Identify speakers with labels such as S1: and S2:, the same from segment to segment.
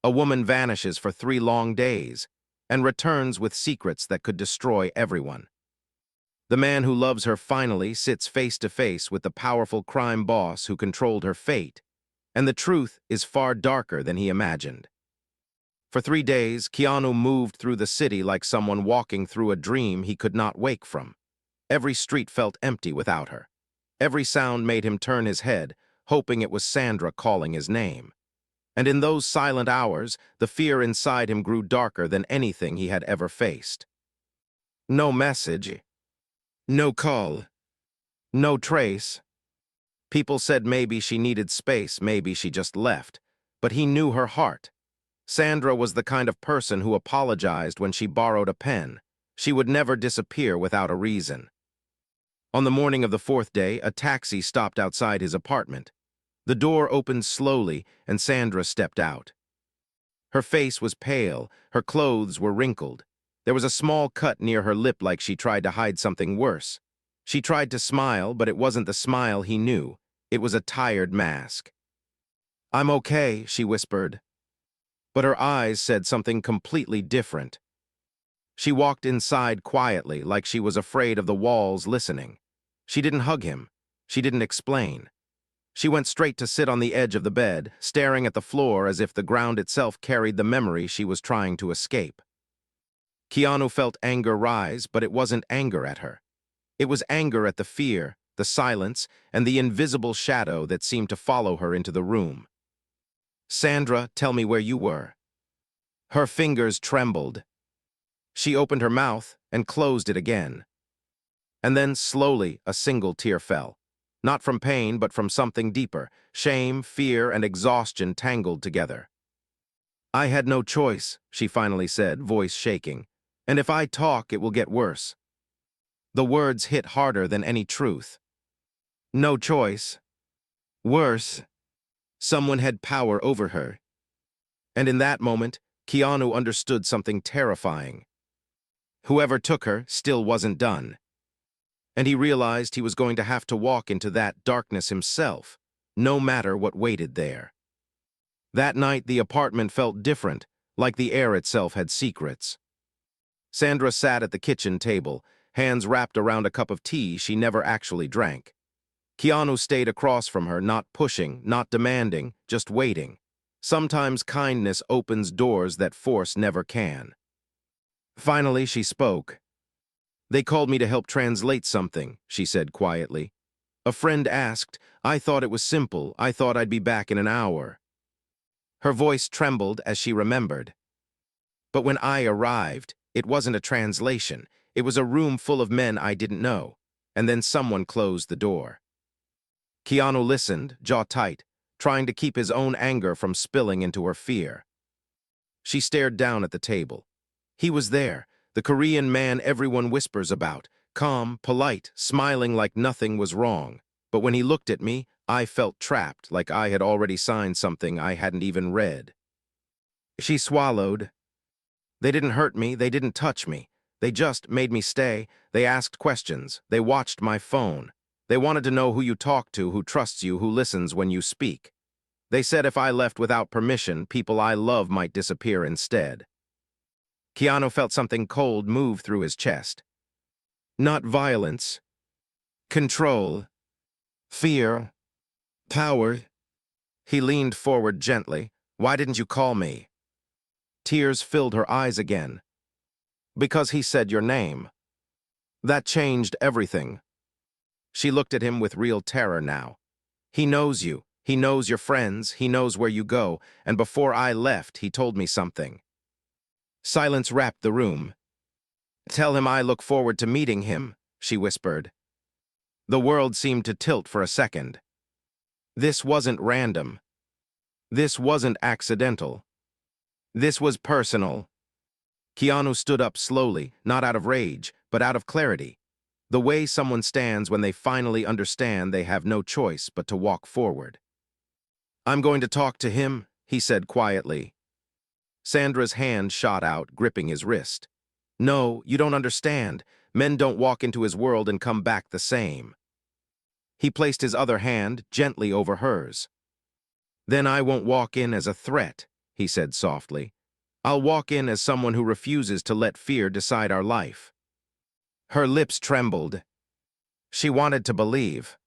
S1: A woman vanishes for 3 long days and returns with secrets that could destroy everyone. The man who loves her finally sits face to face with the powerful crime boss who controlled her fate, and the truth is far darker than he imagined. For 3 days, Keanu moved through the city like someone walking through a dream he could not wake from. Every street felt empty without her. Every sound made him turn his head, hoping it was Sandra calling his name. And in those silent hours, the fear inside him grew darker than anything he had ever faced. No message. No call. No trace. People said maybe she needed space, maybe she just left. But he knew her heart. Sandra was the kind of person who apologized when she borrowed a pen. She would never disappear without a reason. On the morning of the 4th day, a taxi stopped outside his apartment. The door opened slowly, and Sandra stepped out. Her face was pale, her clothes were wrinkled. There was a small cut near her lip like she tried to hide something worse. She tried to smile, but it wasn't the smile he knew. It was a tired mask. "I'm okay," she whispered. But her eyes said something completely different. She walked inside quietly, like she was afraid of the walls listening. She didn't hug him. She didn't explain. She went straight to sit on the edge of the bed, staring at the floor as if the ground itself carried the memory she was trying to escape. Keanu felt anger rise, but it wasn't anger at her. It was anger at the fear, the silence, and the invisible shadow that seemed to follow her into the room. "Sandra, tell me where you were." Her fingers trembled. She opened her mouth and closed it again. And then, slowly, a single tear fell. Not from pain, but from something deeper. Shame, fear, and exhaustion tangled together. "I had no choice," she finally said, voice shaking. "And if I talk, it will get worse." The words hit harder than any truth. No choice. Worse. Someone had power over her. And in that moment, Keanu understood something terrifying. Whoever took her still wasn't done. And he realized he was going to have to walk into that darkness himself, no matter what waited there. That night, the apartment felt different, like the air itself had secrets. Sandra sat at the kitchen table, hands wrapped around a cup of tea she never actually drank. Keanu stayed across from her, not pushing, not demanding, just waiting. Sometimes kindness opens doors that force never can. Finally, she spoke. "They called me to help translate something," she said quietly. "A friend asked. I thought it was simple. I thought I'd be back in an hour." Her voice trembled as she remembered. "But when I arrived, it wasn't a translation. It was a room full of men I didn't know. And then someone closed the door." Keanu listened, jaw tight, trying to keep his own anger from spilling into her fear. She stared down at the table. He was there, the Korean man everyone whispers about, calm, polite, smiling like nothing was wrong. But when he looked at me, I felt trapped, like I had already signed something I hadn't even read. She swallowed. "They didn't hurt me, they didn't touch me. They just made me stay. They asked questions. They watched my phone. They wanted to know who you talk to, who trusts you, who listens when you speak. They said if I left without permission, people I love might disappear instead." Keanu felt something cold move through his chest. Not violence. Control. Fear. Power. He leaned forward gently. "Why didn't you call me?" Tears filled her eyes again. "Because he said your name. That changed everything." She looked at him with real terror now. "He knows you. He knows your friends. He knows where you go. And before I left, he told me something." Silence wrapped the room. "Tell him I look forward to meeting him," she whispered. The world seemed to tilt for a second. This wasn't random. This wasn't accidental. This was personal. Keanu stood up slowly, not out of rage, but out of clarity. The way someone stands when they finally understand they have no choice but to walk forward. "I'm going to talk to him," he said quietly. Sandra's hand shot out, gripping his wrist. "No, you don't understand. Men don't walk into his world and come back the same." He placed his other hand gently over hers. "Then I won't walk in as a threat. he said softly. I'll walk in as someone who refuses to let fear decide our life. Her lips trembled. She wanted to believe.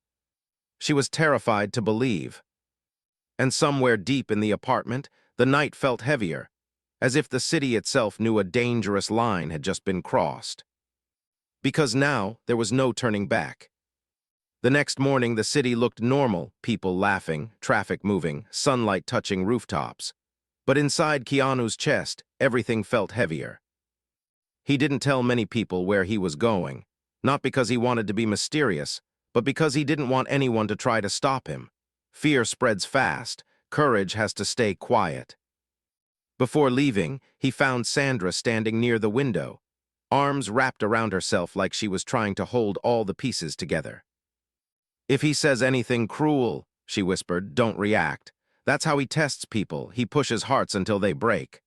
S1: She was terrified to believe. And somewhere deep in the apartment, the night felt heavier, as if the city itself knew a dangerous line had just been crossed. Because now there was no turning back. The next morning, the city looked normal, people laughing, traffic moving, sunlight touching rooftops. But inside Keanu's chest, everything felt heavier. He didn't tell many people where he was going, not because he wanted to be mysterious, but because he didn't want anyone to try to stop him. Fear spreads fast. Courage has to stay quiet. Before leaving, he found Sandra standing near the window, arms wrapped around herself like she was trying to hold all the pieces together. If he says anything cruel, she whispered, don't react. That's how he tests people. He pushes hearts until they break.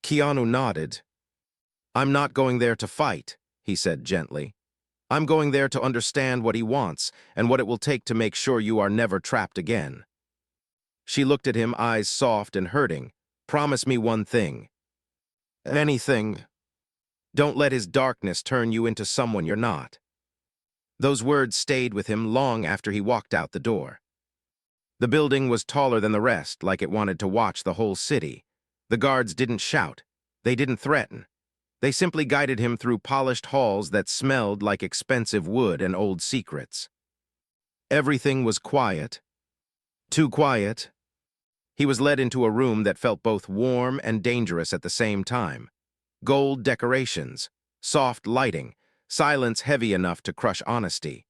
S1: Keanu nodded. I'm not going there to fight, he said gently. I'm going there to understand what he wants and what it will take to make sure you are never trapped again. She looked at him, eyes soft and hurting. Promise me one thing. Anything. Don't let his darkness turn you into someone you're not. Those words stayed with him long after he walked out the door. The building was taller than the rest, like it wanted to watch the whole city. The guards didn't shout. They didn't threaten. They simply guided him through polished halls that smelled like expensive wood and old secrets. Everything was quiet. Too quiet. He was led into a room that felt both warm and dangerous at the same time. Gold decorations, soft lighting, silence heavy enough to crush honesty.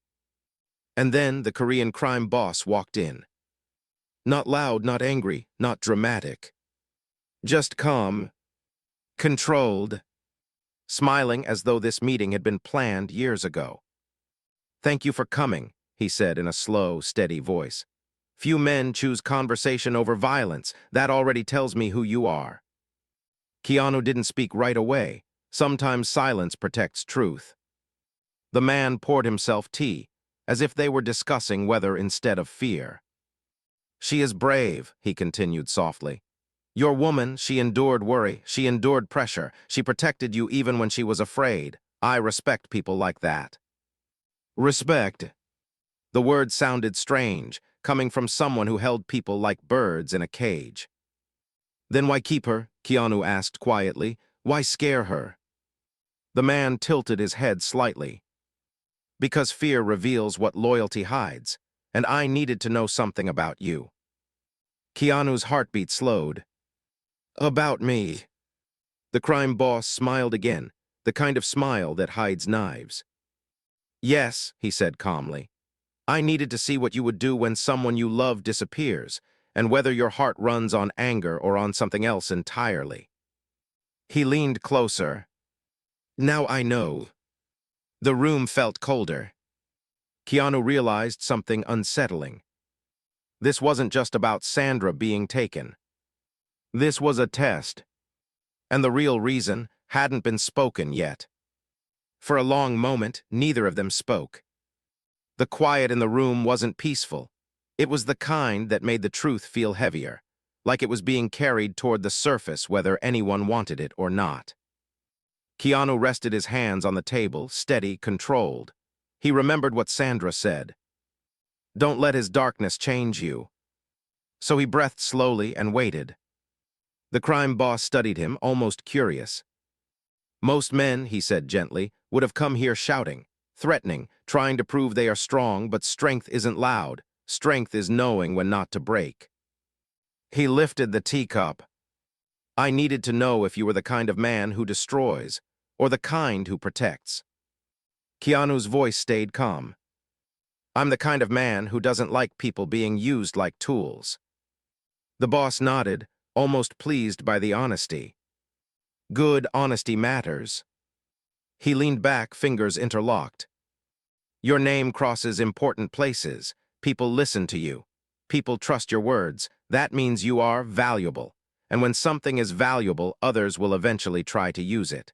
S1: And then the Korean crime boss walked in. Not loud, not angry, not dramatic. Just calm, controlled, smiling as though this meeting had been planned years ago. Thank you for coming, he said in a slow, steady voice. Few men choose conversation over violence. That already tells me who you are. Keanu didn't speak right away. Sometimes silence protects truth. The man poured himself tea, as if they were discussing weather instead of fear. She is brave, he continued softly. Your woman, she endured worry, she endured pressure, she protected you even when she was afraid. I respect people like that. Respect. The word sounded strange, coming from someone who held people like birds in a cage. Then why keep her? Keanu asked quietly. Why scare her? The man tilted his head slightly. Because fear reveals what loyalty hides, and I needed to know something about you. Keanu's heartbeat slowed. About me. The crime boss smiled again, the kind of smile that hides knives. Yes, he said calmly. I needed to see what you would do when someone you love disappears, and whether your heart runs on anger or on something else entirely. He leaned closer. Now I know. The room felt colder. Keanu realized something unsettling. This wasn't just about Sandra being taken. This was a test, and the real reason hadn't been spoken yet. For a long moment, neither of them spoke. The quiet in the room wasn't peaceful. It was the kind that made the truth feel heavier, like it was being carried toward the surface whether anyone wanted it or not. Keanu rested his hands on the table, steady, controlled. He remembered what Sandra said. Don't let his darkness change you. So he breathed slowly and waited. The crime boss studied him, almost curious. Most men, he said gently, would have come here shouting, threatening, trying to prove they are strong, but strength isn't loud. Strength is knowing when not to break. He lifted the teacup. I needed to know if you were the kind of man who destroys, or the kind who protects. Keanu's voice stayed calm. I'm the kind of man who doesn't like people being used like tools. The boss nodded, almost pleased by the honesty. Good honesty matters. He leaned back, fingers interlocked. Your name crosses important places. People listen to you. People trust your words. That means you are valuable. And when something is valuable, others will eventually try to use it.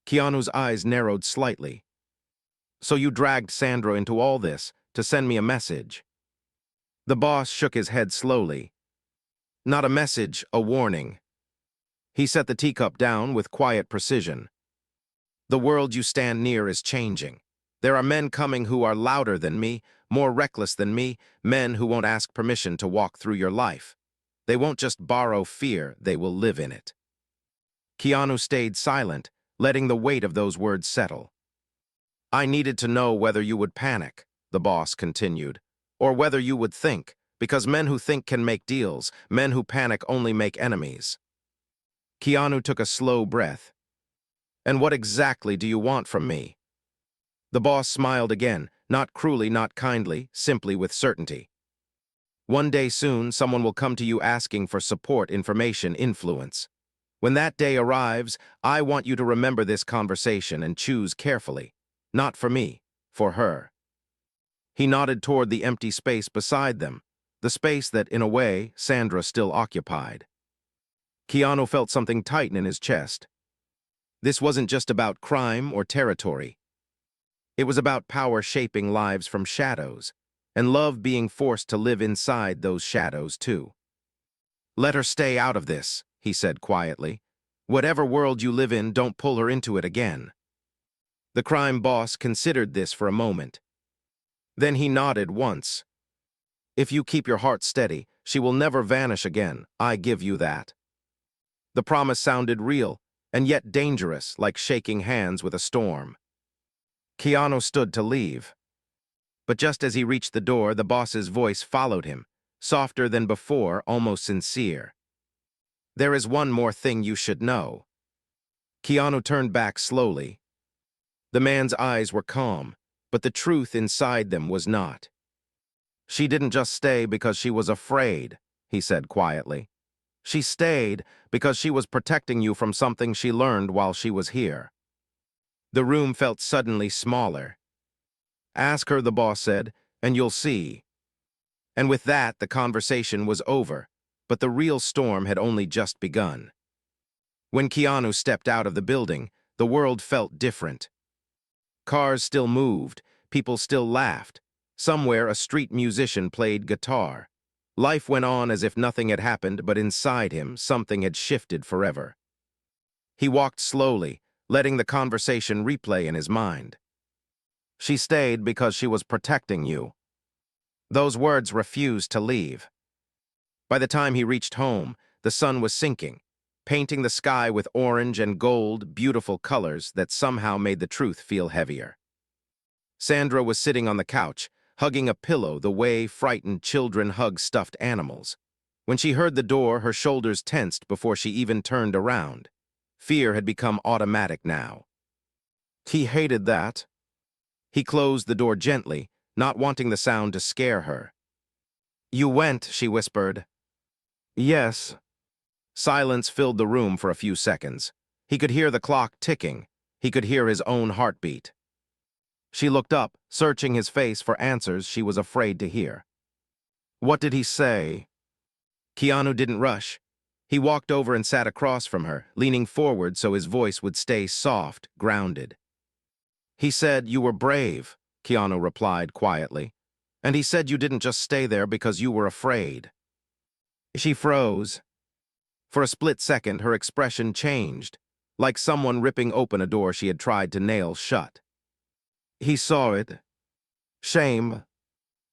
S1: Keanu's eyes narrowed slightly. So you dragged Sandra into all this to send me a message. The boss shook his head slowly. Not a message, a warning. He set the teacup down with quiet precision. The world you stand near is changing. There are men coming who are louder than me, more reckless than me, men who won't ask permission to walk through your life. They won't just borrow fear, they will live in it. Keanu stayed silent, letting the weight of those words settle. I needed to know whether you would panic, the boss continued, or whether you would think, because men who think can make deals, men who panic only make enemies. Keanu took a slow breath. And what exactly do you want from me? The boss smiled again, not cruelly, not kindly, simply with certainty. One day soon, someone will come to you asking for support, information, influence. When that day arrives, I want you to remember this conversation and choose carefully. Not for me, for her. He nodded toward the empty space beside them, the space that, in a way, Sandra still occupied. Keanu felt something tighten in his chest. This wasn't just about crime or territory. It was about power shaping lives from shadows, and love being forced to live inside those shadows too. Let her stay out of this, he said quietly. Whatever world you live in, don't pull her into it again. The crime boss considered this for a moment. Then he nodded once. If you keep your heart steady, she will never vanish again, I give you that. The promise sounded real, and yet dangerous, like shaking hands with a storm. Keanu stood to leave. But just as he reached the door, the boss's voice followed him, softer than before, almost sincere. There is one more thing you should know. Keanu turned back slowly. The man's eyes were calm, but the truth inside them was not. She didn't just stay because she was afraid, he said quietly. She stayed because she was protecting you from something she learned while she was here. The room felt suddenly smaller. Ask her, the boss said, and you'll see. And with that, the conversation was over, but the real storm had only just begun. When Keanu stepped out of the building, the world felt different. Cars still moved, people still laughed. Somewhere a street musician played guitar. Life went on as if nothing had happened, but inside him, something had shifted forever. He walked slowly, letting the conversation replay in his mind. She stayed because she was protecting you. Those words refused to leave. By the time he reached home, the sun was sinking, painting the sky with orange and gold, beautiful colors that somehow made the truth feel heavier. Sandra was sitting on the couch, hugging a pillow the way frightened children hug stuffed animals. When she heard the door, her shoulders tensed before she even turned around. Fear had become automatic now. He hated that. He closed the door gently, not wanting the sound to scare her. You went, she whispered. Yes. Silence filled the room for a few seconds. He could hear the clock ticking. He could hear his own heartbeat. She looked up, searching his face for answers she was afraid to hear. What did he say? Keanu didn't rush. He walked over and sat across from her, leaning forward so his voice would stay soft, grounded. He said you were brave, Keanu replied quietly. And he said you didn't just stay there because you were afraid. She froze. For a split second, her expression changed, like someone ripping open a door she had tried to nail shut. He saw it. Shame,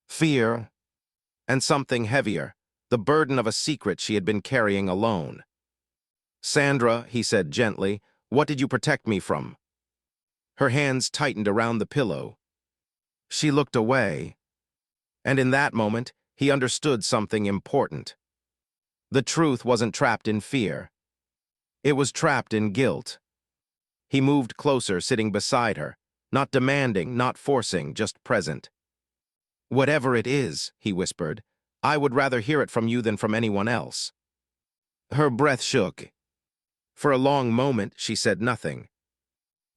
S1: fear, and something heavier, the burden of a secret she had been carrying alone. Sandra, he said gently, what did you protect me from? Her hands tightened around the pillow. She looked away. And in that moment, he understood something important. The truth wasn't trapped in fear. It was trapped in guilt. He moved closer, sitting beside her, not demanding, not forcing, just present. Whatever it is, he whispered, I would rather hear it from you than from anyone else. Her breath shook. For a long moment, she said nothing.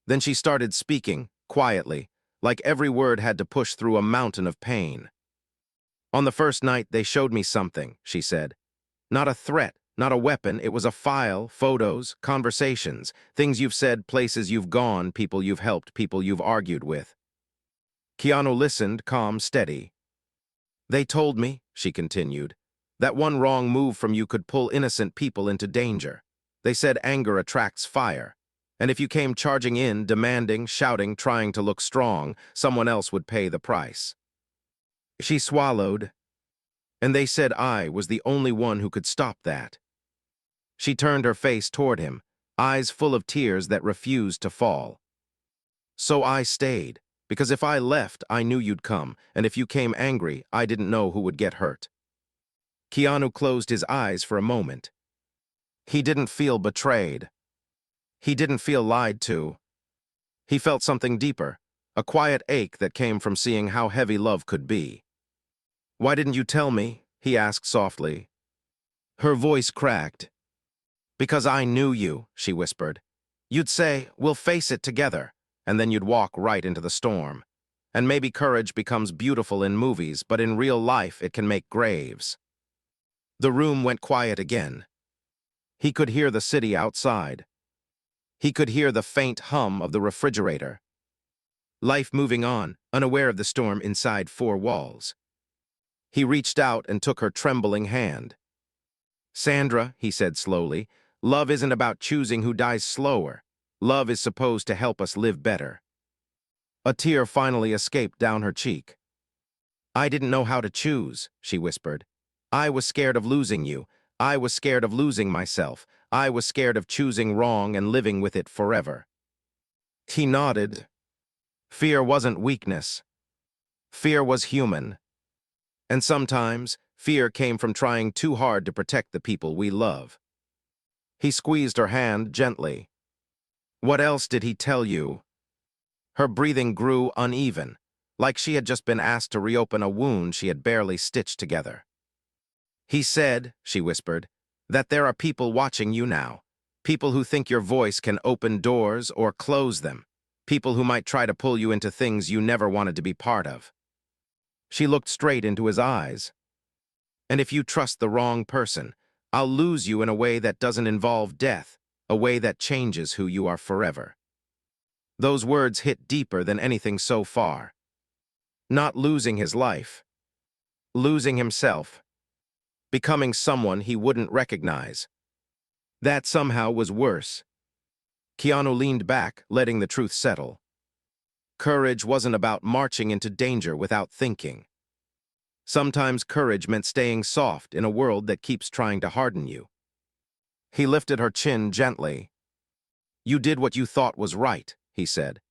S1: Then she started speaking, quietly, like every word had to push through a mountain of pain. On the first night, they showed me something, she said. Not a threat, not a weapon, it was a file, photos, conversations, things you've said, places you've gone, people you've helped, people you've argued with. Keanu listened, calm, steady. They told me, she continued, That one wrong move from you could pull innocent people into danger. They said anger attracts fire. And if you came charging in, demanding, shouting, trying to look strong, someone else would pay the price. She swallowed, and they said I was the only one who could stop that. She turned her face toward him, eyes full of tears that refused to fall. So I stayed, because if I left, I knew you'd come, and if you came angry, I didn't know who would get hurt. Keanu closed his eyes for a moment. He didn't feel betrayed. He didn't feel lied to. He felt something deeper, a quiet ache that came from seeing how heavy love could be. "Why didn't you tell me?" he asked softly. Her voice cracked. "Because I knew you," she whispered. "You'd say, 'We'll face it together,' and then you'd walk right into the storm. And maybe courage becomes beautiful in movies, but in real life it can make graves." The room went quiet again. He could hear the city outside. He could hear the faint hum of the refrigerator. Life moving on, unaware of the storm inside four walls. He reached out and took her trembling hand. "Sandra," he said slowly, "love isn't about choosing who dies slower. Love is supposed to help us live better." A tear finally escaped down her cheek. "I didn't know how to choose," she whispered. "I was scared of losing you. I was scared of losing myself. I was scared of choosing wrong and living with it forever." He nodded. Fear wasn't weakness. Fear was human. And sometimes, fear came from trying too hard to protect the people we love. He squeezed her hand gently. "What else did he tell you?" Her breathing grew uneven, like she had just been asked to reopen a wound she had barely stitched together. "He said," she whispered, "that there are people watching you now. People who think your voice can open doors or close them. People who might try to pull you into things you never wanted to be part of." She looked straight into his eyes. "And if you trust the wrong person, I'll lose you in a way that doesn't involve death, a way that changes who you are forever." Those words hit deeper than anything so far. Not losing his life. Losing himself. Becoming someone he wouldn't recognize. That somehow was worse. Keanu leaned back, letting the truth settle. Courage wasn't about marching into danger without thinking. Sometimes courage meant staying soft in a world that keeps trying to harden you. He lifted her chin gently. "You did what you thought was right," he said.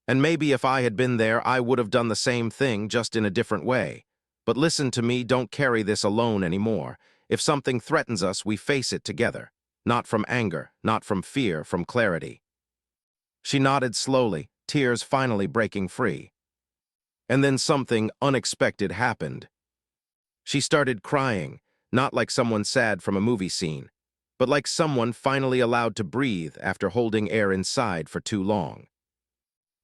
S1: "And maybe if I had been there, I would have done the same thing, just in a different way. But listen to me, don't carry this alone anymore. If something threatens us, we face it together. Not from anger, not from fear, from clarity." She nodded slowly, tears finally breaking free. And then something unexpected happened. She started crying, not like someone sad from a movie scene, but like someone finally allowed to breathe after holding air inside for too long.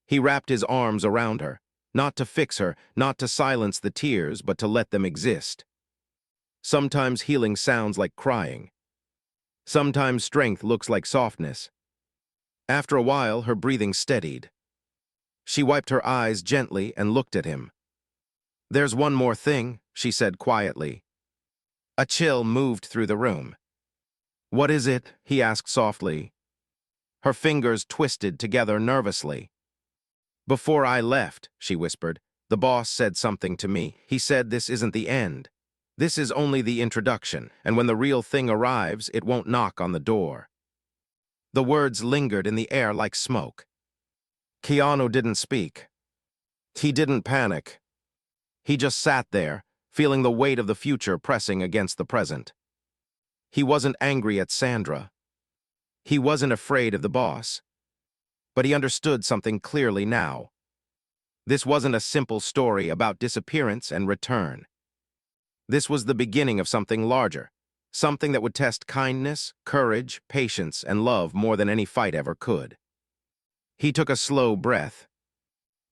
S1: He wrapped his arms around her, not to fix her, not to silence the tears, but to let them exist. Sometimes healing sounds like crying. Sometimes strength looks like softness. After a while, her breathing steadied. She wiped her eyes gently and looked at him. "There's one more thing," she said quietly. A chill moved through the room. "What is it?" he asked softly. Her fingers twisted together nervously. "Before I left," she whispered, "the boss said something to me. He said this isn't the end. This is only the introduction, and when the real thing arrives, it won't knock on the door." The words lingered in the air like smoke. Keanu didn't speak. He didn't panic. He just sat there, feeling the weight of the future pressing against the present. He wasn't angry at Sandra. He wasn't afraid of the boss. But he understood something clearly now. This wasn't a simple story about disappearance and return. This was the beginning of something larger, something that would test kindness, courage, patience, and love more than any fight ever could. He took a slow breath.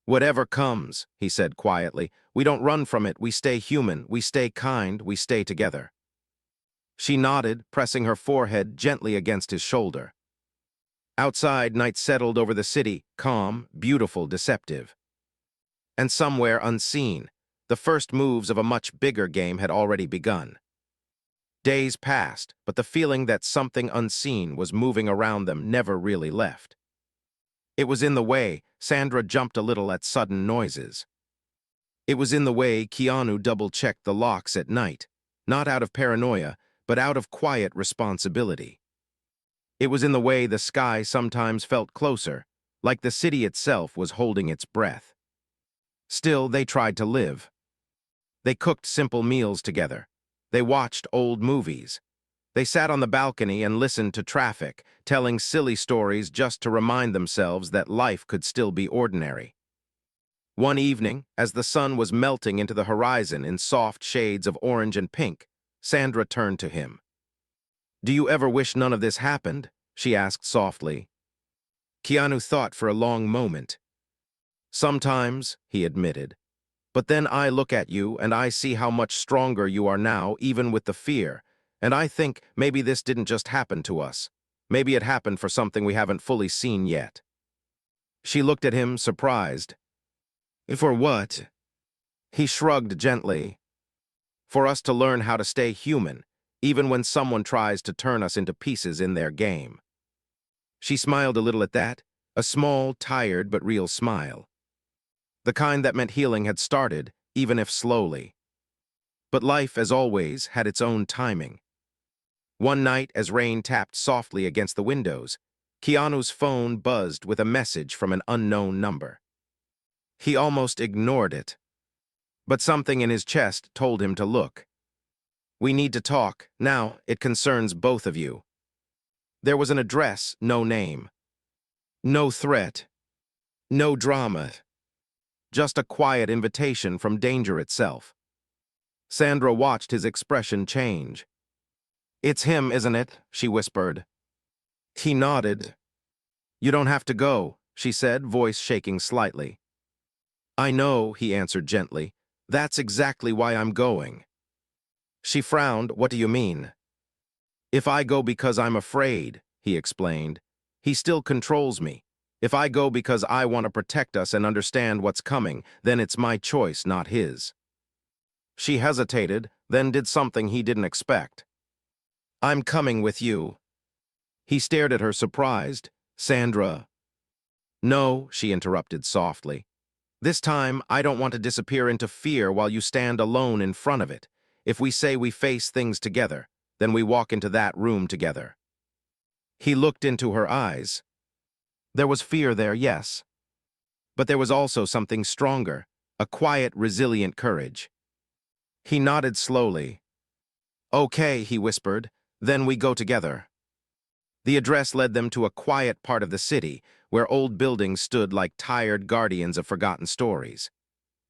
S1: "Whatever comes," he said quietly, "we don't run from it, we stay human, we stay kind, we stay together." She nodded, pressing her forehead gently against his shoulder. Outside, night settled over the city, calm, beautiful, deceptive. And somewhere unseen, the first moves of a much bigger game had already begun. Days passed, but the feeling that something unseen was moving around them never really left. It was in the way Sandra jumped a little at sudden noises. It was in the way Keanu double-checked the locks at night, not out of paranoia, but out of quiet responsibility. It was in the way the sky sometimes felt closer, like the city itself was holding its breath. Still, they tried to live. They cooked simple meals together. They watched old movies. They sat on the balcony and listened to traffic, telling silly stories just to remind themselves that life could still be ordinary. One evening, as the sun was melting into the horizon in soft shades of orange and pink, Sandra turned to him. "Do you ever wish none of this happened?" she asked softly. Keanu thought for a long moment. "Sometimes," he admitted. "But then I look at you and I see how much stronger you are now, even with the fear, and I think maybe this didn't just happen to us. Maybe it happened for something we haven't fully seen yet." She looked at him, surprised. "For what?" He shrugged gently. "For us to learn how to stay human, even when someone tries to turn us into pieces in their game." She smiled a little at that, a small, tired but real smile. The kind that meant healing had started, even if slowly. But life, as always, had its own timing. One night, as rain tapped softly against the windows, Keanu's phone buzzed with a message from an unknown number. He almost ignored it. But something in his chest told him to look. "We need to talk. Now, it concerns both of you." There was an address, no name. No threat. No drama. Just a quiet invitation from danger itself. Sandra watched his expression change. "It's him, isn't it?" she whispered. He nodded. "You don't have to go," she said, voice shaking slightly. "I know," he answered gently. "That's exactly why I'm going." She frowned. "What do you mean?" "If I go because I'm afraid," he explained, "he still controls me. If I go because I want to protect us and understand what's coming, then it's my choice, not his." She hesitated, then did something he didn't expect. "I'm coming with you." He stared at her, surprised. "Sandra." "No," she interrupted softly. "This time, I don't want to disappear into fear while you stand alone in front of it. If we say we face things together, then we walk into that room together." He looked into her eyes. There was fear there, yes. But there was also something stronger, a quiet, resilient courage. He nodded slowly. "Okay," he whispered, "then we go together." The address led them to a quiet part of the city, where old buildings stood like tired guardians of forgotten stories.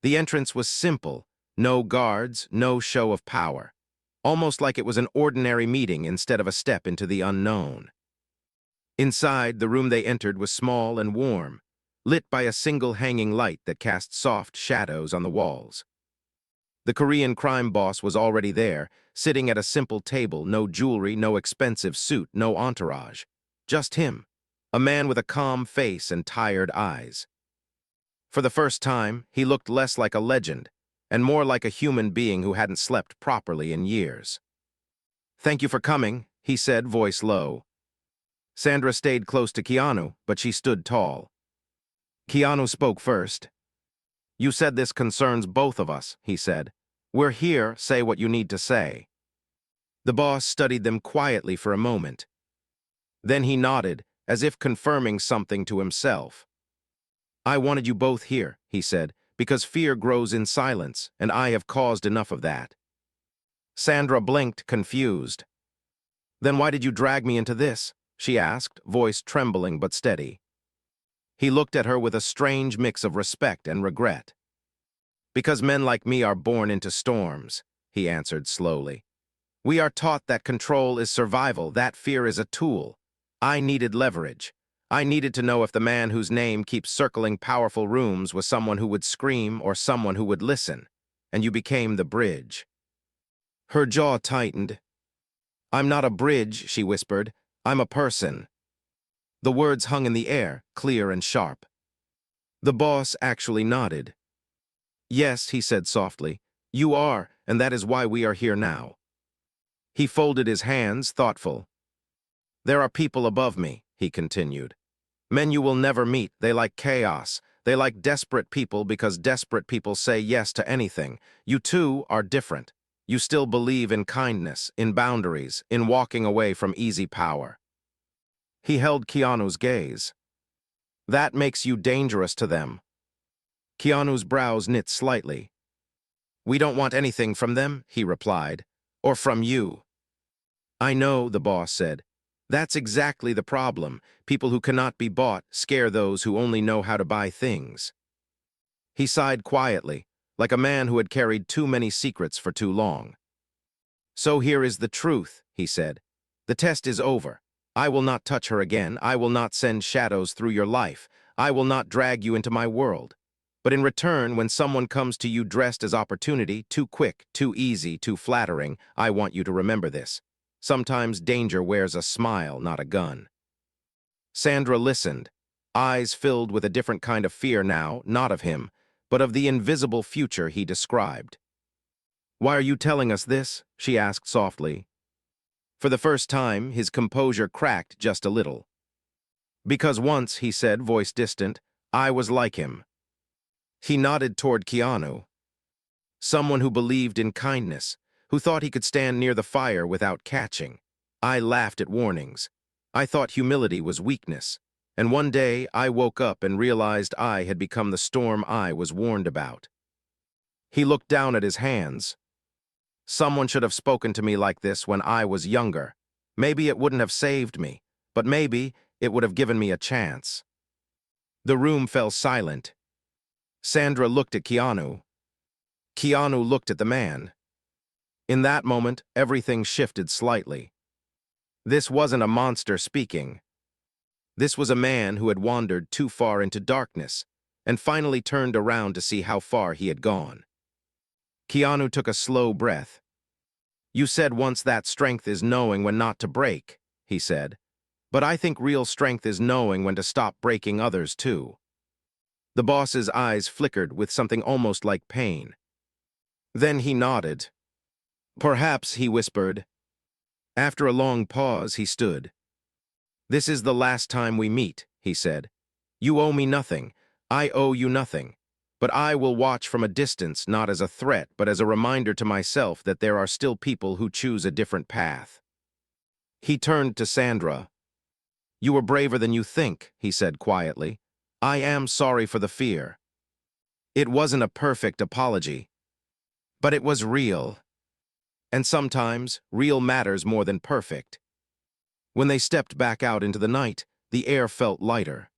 S1: The entrance was simple, no guards, no show of power, almost like it was an ordinary meeting instead of a step into the unknown. Inside, the room they entered was small and warm, lit by a single hanging light that cast soft shadows on the walls. The Korean crime boss was already there, sitting at a simple table, no jewelry, no expensive suit, no entourage. Just him, a man with a calm face and tired eyes. For the first time, he looked less like a legend, and more like a human being who hadn't slept properly in years. "Thank you for coming," he said, voice low. Sandra stayed close to Keanu, but she stood tall. Keanu spoke first. "You said this concerns both of us," he said. "We're here, say what you need to say." The boss studied them quietly for a moment. Then he nodded, as if confirming something to himself. "I wanted you both here," he said, "because fear grows in silence, and I have caused enough of that." Sandra blinked, confused. "Then why did you drag me into this?" she asked, voice trembling but steady. He looked at her with a strange mix of respect and regret. "Because men like me are born into storms," he answered slowly. "We are taught that control is survival, that fear is a tool. I needed leverage. I needed to know if the man whose name keeps circling powerful rooms was someone who would scream or someone who would listen, and you became the bridge." Her jaw tightened. "I'm not a bridge," she whispered. "I'm a person." The words hung in the air, clear and sharp. The boss actually nodded. "Yes," he said softly, "you are, and that is why we are here now." He folded his hands, thoughtful. There are people above me, he continued. Men you will never meet. They like chaos. They like desperate people because desperate people say yes to anything. You too are different. You still believe in kindness, in boundaries, in walking away from easy power. He held Keanu's gaze. That makes you dangerous to them. Keanu's brows knit slightly. We don't want anything from them, he replied. Or from you. I know, the boss said. That's exactly the problem. People who cannot be bought scare those who only know how to buy things. He sighed quietly, like a man who had carried too many secrets for too long. So here is the truth, he said. The test is over. I will not touch her again. I will not send shadows through your life. I will not drag you into my world. But in return, when someone comes to you dressed as opportunity, too quick, too easy, too flattering, I want you to remember this. Sometimes danger wears a smile, not a gun. Sandra listened, eyes filled with a different kind of fear now, not of him, but of the invisible future he described. Why are you telling us this? She asked softly. For the first time, his composure cracked just a little. Because once, he said, voice distant, I was like him. He nodded toward Keanu. Someone who believed in kindness, who thought he could stand near the fire without catching. I laughed at warnings. I thought humility was weakness. And one day, I woke up and realized I had become the storm I was warned about. He looked down at his hands. Someone should have spoken to me like this when I was younger. Maybe it wouldn't have saved me, but maybe it would have given me a chance. The room fell silent. Sandra looked at Keanu. Keanu looked at the man. In that moment, everything shifted slightly. This wasn't a monster speaking. This was a man who had wandered too far into darkness and finally turned around to see how far he had gone. Keanu took a slow breath. You said once that strength is knowing when not to break, he said. But I think real strength is knowing when to stop breaking others too. The boss's eyes flickered with something almost like pain. Then he nodded. Perhaps, he whispered. After a long pause, he stood. This is the last time we meet, he said. You owe me nothing. I owe you nothing. But I will watch from a distance, not as a threat, but as a reminder to myself that there are still people who choose a different path. He turned to Sandra. You were braver than you think, he said quietly. I am sorry for the fear. It wasn't a perfect apology, but it was real. And sometimes, real matters more than perfect. When they stepped back out into the night, the air felt lighter.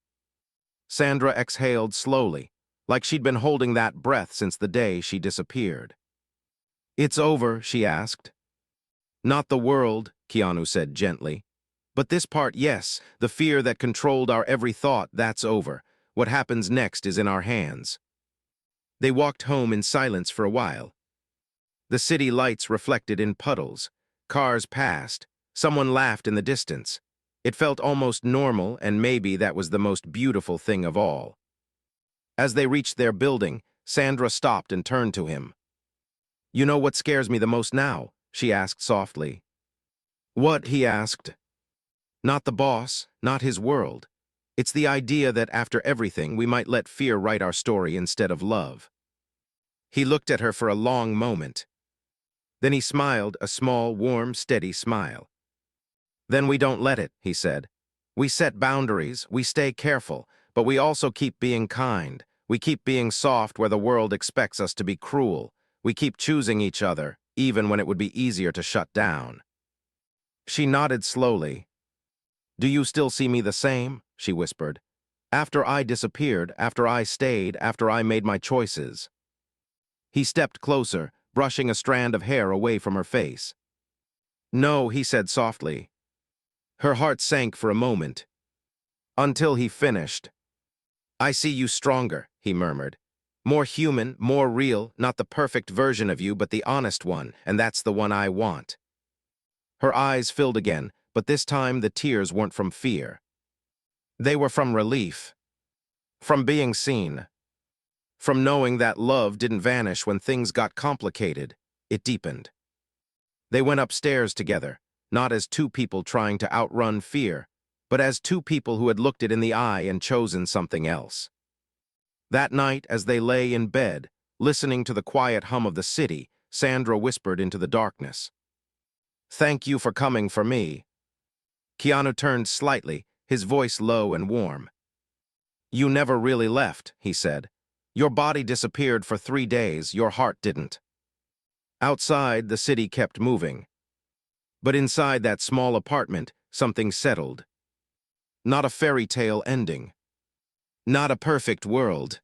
S1: Sandra exhaled slowly, like she'd been holding that breath since the day she disappeared. It's over, she asked. Not the world, Keanu said gently. But this part, yes, the fear that controlled our every thought, that's over. What happens next is in our hands. They walked home in silence for a while. The city lights reflected in puddles. Cars passed. Someone laughed in the distance. It felt almost normal, and maybe that was the most beautiful thing of all. As they reached their building, Sandra stopped and turned to him. You know what scares me the most now? She asked softly. What? He asked. Not the boss, not his world. It's the idea that after everything, we might let fear write our story instead of love. He looked at her for a long moment. Then he smiled, a small, warm, steady smile. Then we don't let it, he said. We set boundaries, we stay careful, but we also keep being kind. We keep being soft where the world expects us to be cruel. We keep choosing each other, even when it would be easier to shut down. She nodded slowly. Do you still see me the same? She whispered. After I disappeared, after I stayed, after I made my choices. He stepped closer, brushing a strand of hair away from her face. No, he said softly. Her heart sank for a moment. Until he finished. I see you stronger, he murmured. More human, more real, not the perfect version of you, but the honest one, and that's the one I want. Her eyes filled again, but this time the tears weren't from fear. They were from relief. From being seen. From knowing that love didn't vanish when things got complicated, it deepened. They went upstairs together, not as two people trying to outrun fear, but as two people who had looked it in the eye and chosen something else. That night, as they lay in bed, listening to the quiet hum of the city, Sandra whispered into the darkness, "Thank you for coming for me." Keanu turned slightly, his voice low and warm. "You never really left," he said. "Your body disappeared for 3 days, your heart didn't." Outside, the city kept moving. But inside that small apartment, something settled. Not a fairy tale ending. Not a perfect world.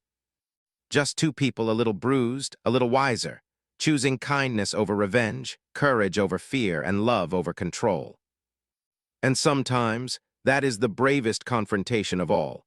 S1: Just two people a little bruised, a little wiser, choosing kindness over revenge, courage over fear, and love over control. And sometimes, that is the bravest confrontation of all.